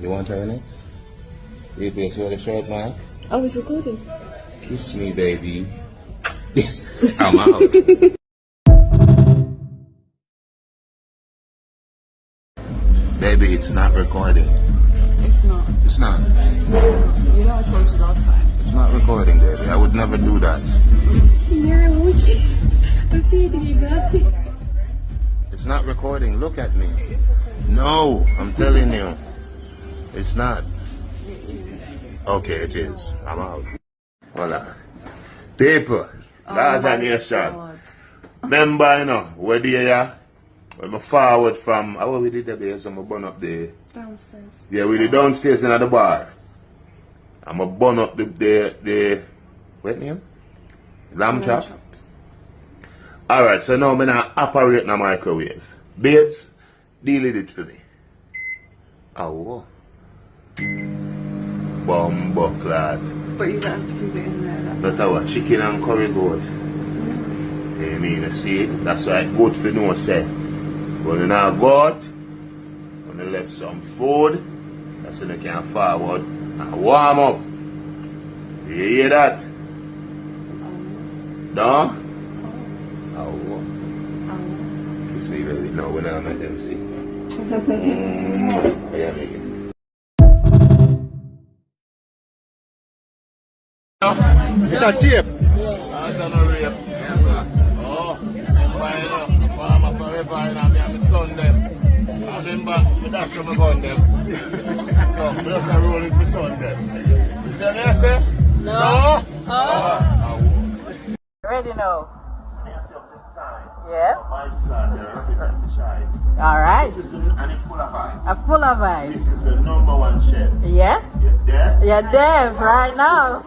You want her in it? You pay for the shirt, Mark? I was recording. Kiss me, baby. I'm out. Baby, it's not recording. It's not. It's not. You know I told you last time. It's not recording, baby. I would never do that. You're wicked. I'm seeing it in glassy. It's not recording. Look at me. No, I'm telling you. It's not. Okay, it is. I'm out. Voila. People. That's a nation. Remember, you know, where they are? When I forward from, how we did that there? So I'm burn up the... Downstairs. Yeah, we did downstairs in the bar. I'm going to burn up the what name? Lamb chop. Alright, so now I'm going to operate in a microwave. Babes, deal with it for me. Oh. Bumbo clad. But you don't have to keep it in there. That's our chicken and curry goat. You mean, you see, that's why it's good for no say. When you now go out, when you left some food, that's when you can forward and warm up. You hear that? No? Oh. Kiss me, baby. No, we're not meant them see. Yeah, Megan. You got tape? That's not a rape. Oh, I'm farmer forever and I'm the son them. I remember the dash of my gun them. So, I just roll with my son them. You see what I say? No? Ready now? Space up the time. Yeah. Vybz Kartel represent the tribes. Alright. This is and it's full of vibes. Full of vibes. This is the #1 chef. Yeah? You there? You're there right now.